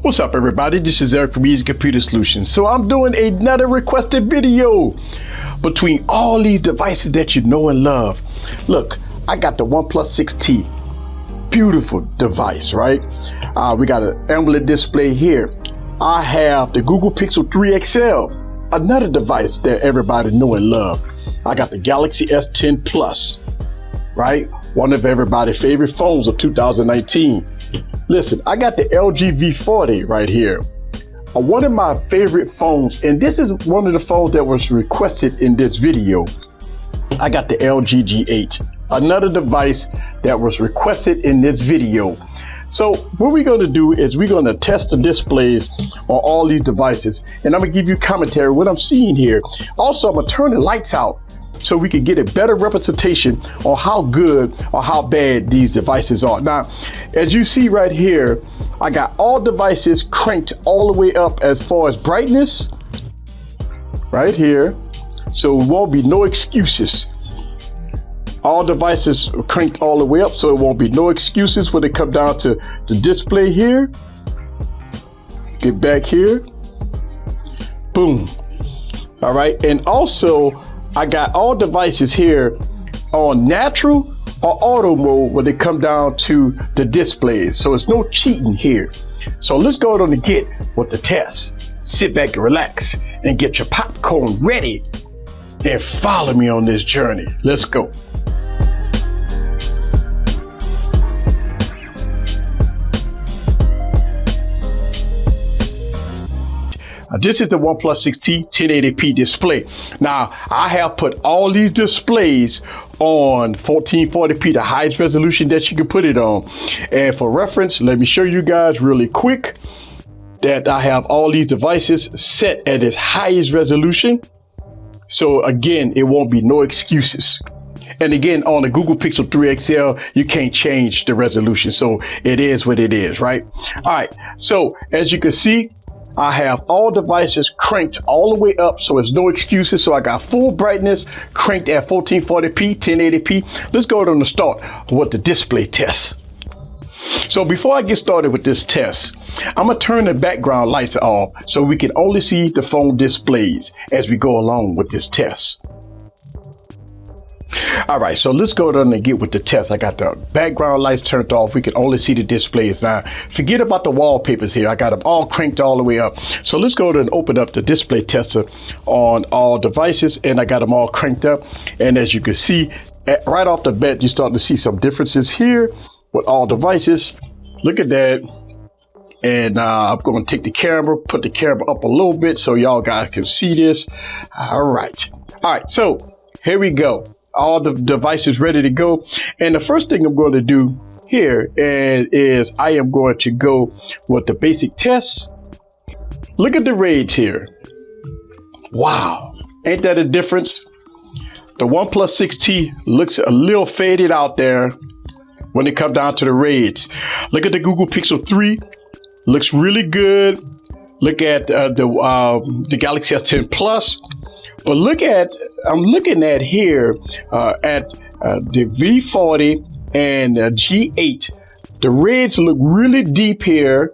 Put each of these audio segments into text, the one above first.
What's up, everybody? This is Eric from Easy Computer Solutions. So I'm doing another requested video between all these devices that you know and love. Look, I got the Oneplus 6T. Beautiful device, right? We got an AMOLED display here. I have the Google Pixel 3 XL, another device that everybody know and love. I got the Galaxy S10 Plus, right? One of everybody's favorite phones of 2019. Listen, I got the LG V40 right here. One of my favorite phones, and this is one of the phones that was requested in this video. I got the LG G8, another device that was requested in this video. So what we're going to do is we're going to test the displays on all these devices, and I'm going to give you commentary what I'm seeing here. Also, I'm going to turn the lights out so we can get a better representation on how good or how bad these devices are. Now, as you see right here, I got all devices cranked all the way up as far as brightness right here, so it won't be no excuses. All devices are cranked all the way up, so it won't be no excuses when it comes down to the display here. Get back here, boom. All right, and also I got all devices here on natural or auto mode when they come down to the displays. So it's no cheating here. So let's go on and get with the test. Sit back and relax and get your popcorn ready and follow me on this journey. Let's go. This is the Oneplus 6T 1080p display. Now, I have put all these displays on 1440p, the highest resolution that you can put it on. And for reference, let me show you guys really quick that I have all these devices set at its highest resolution. So again, it won't be no excuses. And again, on the Google Pixel 3 XL, you can't change the resolution. So it is what it is, right? All right, so as you can see, I have all devices cranked all the way up, so there's no excuses. So I got full brightness cranked at 1440p, 1080p. Let's go to the start with the display test. So before I get started with this test, I'm gonna turn the background lights off so we can only see the phone displays as we go along with this test. All right, so let's go down and get with the test. I got the background lights turned off. We can only see the displays now. Forget about the wallpapers here. I got them all cranked all the way up. So let's go and open up the display tester on all devices, and I got them all cranked up. And as you can see, right off the bat, you're starting to see some differences here with all devices. Look at that. And I'm going to take the camera, put the camera up a little bit so y'all guys can see this. All right, so here we go. All the devices ready to go. And the first thing I'm going to do here is I am going to go with the basic test. Look at the raids here. Wow, ain't that a difference? The Oneplus 6T looks a little faded out there when it comes down to the raids. Look at the Google Pixel 3, looks really good. Look at the Galaxy S10 Plus. But look at, I'm looking at here at the V40 and G8. The reds look really deep here.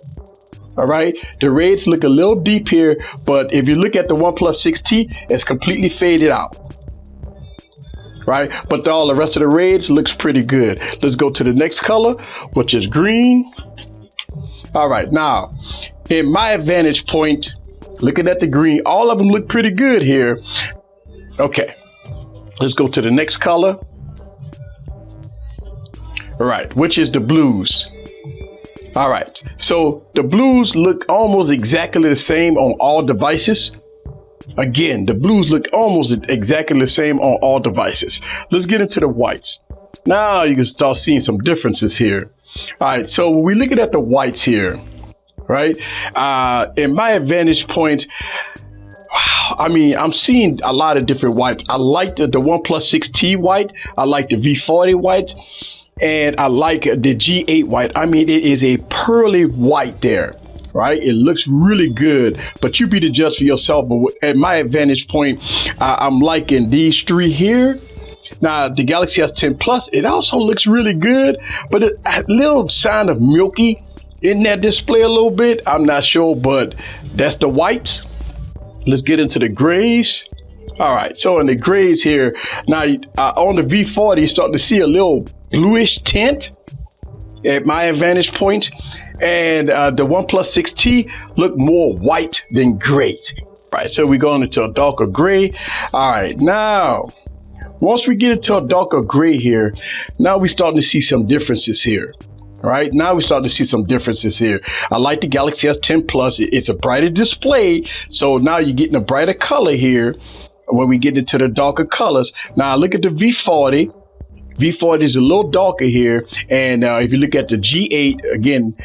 All right, the reds look a little deep here, but if you look at the Oneplus 6T, it's completely faded out. Right, but all the rest of the reds looks pretty good. Let's go to the next color, which is green. All right, now in my vantage point, looking at the green, all of them look pretty good here. Okay, let's go to the next color. All right, which is the blues. All right, so the blues look almost exactly the same on all devices. Again, the blues look almost exactly the same on all devices. Let's get into the whites. Now you can start seeing some differences here. All right, so when we're looking at the whites here, right? In my vantage point, I mean, I'm seeing a lot of different whites. I like the Oneplus 6T white. I like the V40 white. And I like the G8 white. I mean, it is a pearly white there, right? It looks really good, but you be the judge for yourself. But at my vantage point, I'm liking these three here. Now, the Galaxy S10 Plus, it also looks really good, but a little sign of milky in that display a little bit. I'm not sure, but that's the whites. Let's get into the grays. All right, so in the grays here, now on the V40, you're starting to see a little bluish tint at my vantage point, and the OnePlus 6T look more white than gray. Right, so we're going into a darker gray. All right, now once we get into a darker gray here, now we're starting to see some differences here. All right, now we're starting to see some differences here. I like the Galaxy S10 Plus. It's a brighter display, so now you're getting a brighter color here when we get into the darker colors. Now look at the V40. V40 is a little darker here, and if you look at the G8 again,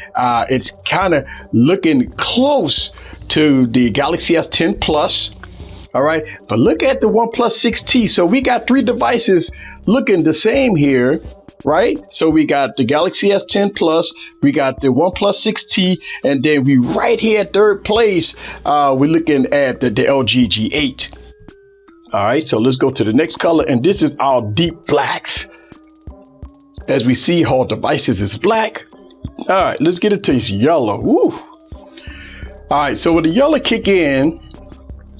it's kind of looking close to the Galaxy S10 Plus. All right, but look at the OnePlus 6T. So we got three devices looking the same here, right? So we got the Galaxy S10 Plus, we got the OnePlus 6T, and then we right here at third place, we're looking at the LG G8. All right, so let's go to the next color, and this is our deep blacks. As we see, all devices is black. All right, let's get into this yellow. Woo. All right, so when the yellow kick in,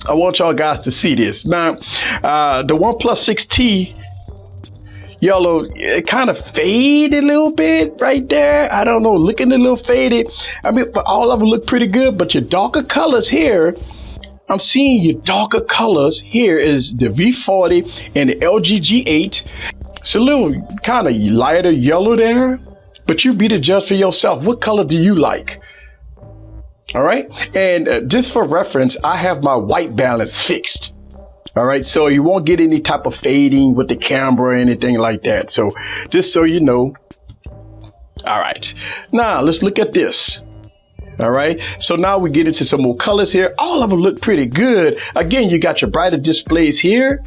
I want y'all guys to see this. Now, the OnePlus 6T yellow, it kind of faded a little bit right there. I don't know, looking a little faded. I mean, but all of them look pretty good, but your darker colors here, I'm seeing your darker colors here is the V40 and the LG G8. It's a little kind of lighter yellow there, but you be the judge for yourself. What color do you like? All right, and just for reference, I have my white balance fixed. All right, so you won't get any type of fading with the camera or anything like that. So just so you know. All right, now let's look at this. All right, so now we get into some more colors here. All of them look pretty good. Again, you got your brighter displays here.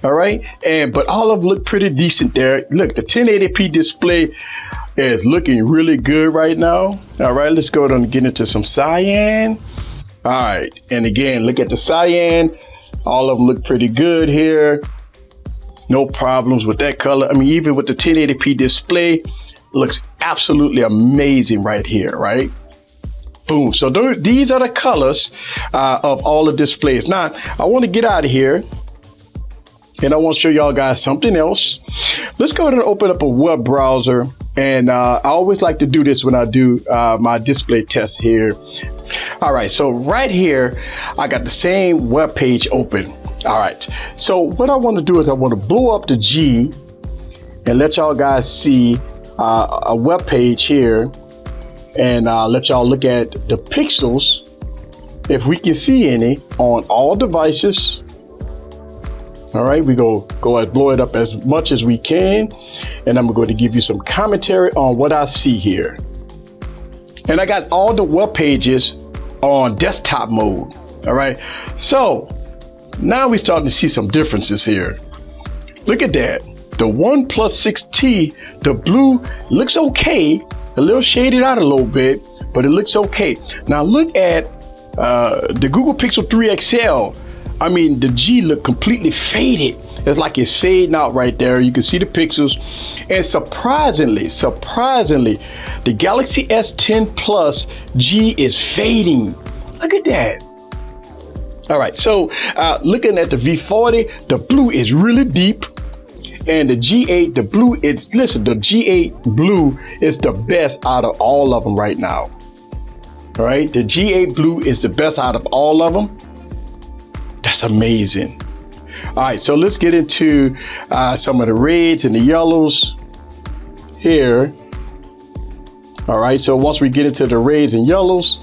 All right, but all of them look pretty decent there. Look, the 1080p display is looking really good right now. All right, let's go ahead and get into some cyan. All right, and again, look at the cyan. All of them look pretty good here. No problems with that color. I mean, even with the 1080p display, looks absolutely amazing right here, right? Boom. So these are the colors of all the displays. Now, I want to get out of here, and I want to show y'all guys something else. Let's go ahead and open up a web browser. And I always like to do this when I do my display test here. All right, so right here, I got the same web page open. All right, so what I want to do is I want to blow up the G and let y'all guys see a web page here, and let y'all look at the pixels, if we can see any, on all devices. All right, we go ahead and blow it up as much as we can, and I'm going to give you some commentary on what I see here. And I got all the web pages on desktop mode. All right, so now we're starting to see some differences here. Look at that. The OnePlus 6T, the blue looks okay, a little shaded out a little bit, but it looks okay. Now look at the Google Pixel 3 XL. I mean, the G look completely faded. It's like it's fading out right there. You can see the pixels. And surprisingly, the Galaxy S10 Plus G is fading. Look at that. All right, so looking at the V40, the blue is really deep. And the G8, the blue, the G8 blue is the best out of all of them right now. All right, the G8 blue is the best out of all of them. That's amazing. All right, so let's get into some of the reds and the yellows here. All right, so once we get into the reds and yellows,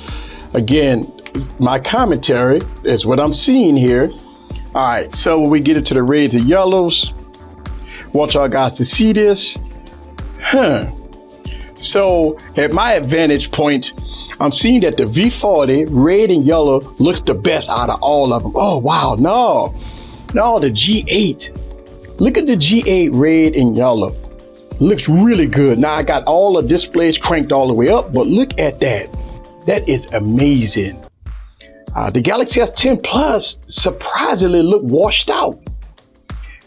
again, my commentary is what I'm seeing here. All right, so when we get into the reds and yellows, want y'all guys to see this. So at my vantage point, I'm seeing that the V40 red and yellow looks the best out of all of them. Oh, wow. No, the G8. Look at the G8 red and yellow. Looks really good. Now I got all the displays cranked all the way up, but look at that. That is amazing. The Galaxy S10 Plus surprisingly look washed out.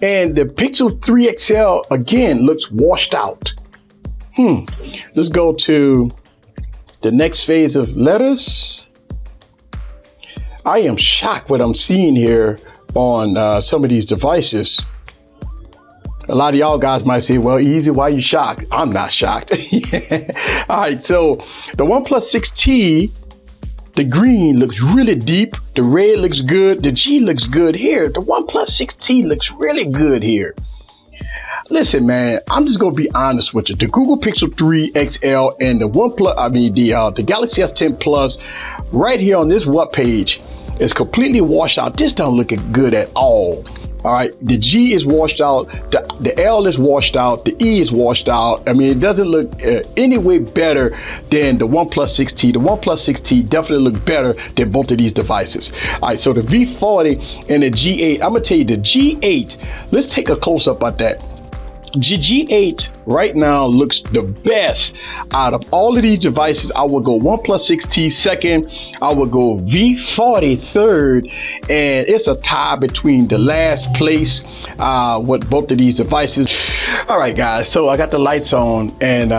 And the Pixel 3 XL again looks washed out. Let's go to the next phase of letters. I am shocked what I'm seeing here on some of these devices. A lot of y'all guys might say, well, easy, why are you shocked? I'm not shocked. All right, so the OnePlus 6T, the green looks really deep. The red looks good. The G looks good here. The OnePlus 6T looks really good here. Listen, man, I'm just gonna be honest with you. The Google Pixel 3 XL and the the Galaxy S10 Plus, right here on this web page, is completely washed out. This don't look good at all. All right, the G is washed out, the L is washed out, the E is washed out. I mean, it doesn't look any way better than the OnePlus 6T. The OnePlus 6T definitely look better than both of these devices. All right, so the V40 and the G8, I'm gonna tell you the G8, let's take a close up at that. G8 right now looks the best out of all of these devices. I would go OnePlus 6T second, I would go V40 third, and it's a tie between the last place with both of these devices. All right, guys, so I got the lights on, and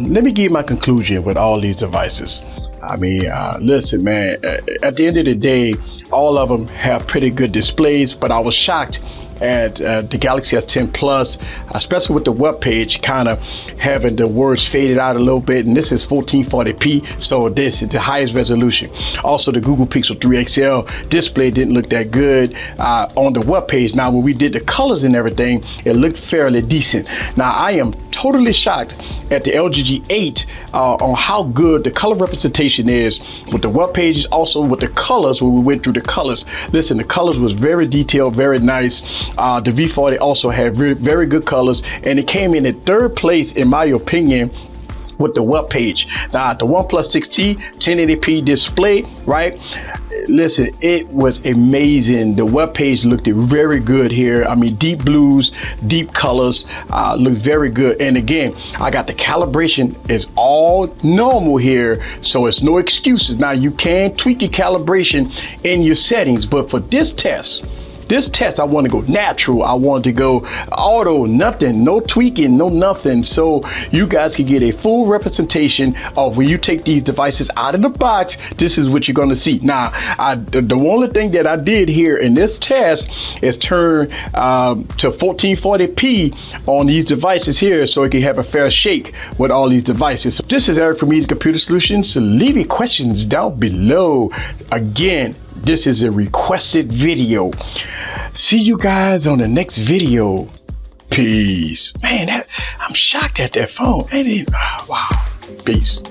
let me give you my conclusion with all these devices. I mean, listen, man, at the end of the day, all of them have pretty good displays, but I was shocked at the Galaxy S10 Plus, especially with the web page kind of having the words faded out a little bit, and this is 1440p, so this is the highest resolution. Also, the Google Pixel 3 XL display didn't look that good on the web page. Now, when we did the colors and everything, it looked fairly decent. Now, I am totally shocked at the LG G8 on how good the color representation is with the web pages, also with the colors when we went through the colors. Listen, the colors was very detailed, very nice. The V40 also had very good colors, and it came in at third place in my opinion with the web page. Now, the OnePlus 6T 1080p display, right? Listen, it was amazing. The web page looked very good here. I mean, deep blues, deep colors, look very good. And again, I got the calibration is all normal here, so it's no excuses. Now, you can tweak your calibration in your settings, but for this test, I want to go natural. I want to go auto, nothing, no tweaking, no nothing. So you guys can get a full representation of when you take these devices out of the box. This is what you're going to see. Now, the only thing that I did here in this test is turn to 1440p on these devices here, so it can have a fair shake with all these devices. So this is Eric from Easy Computer Solutions. So leave your questions down below. Again, this is a requested video. See you guys on the next video. Peace. Man, I'm shocked at that phone. Wow. Peace.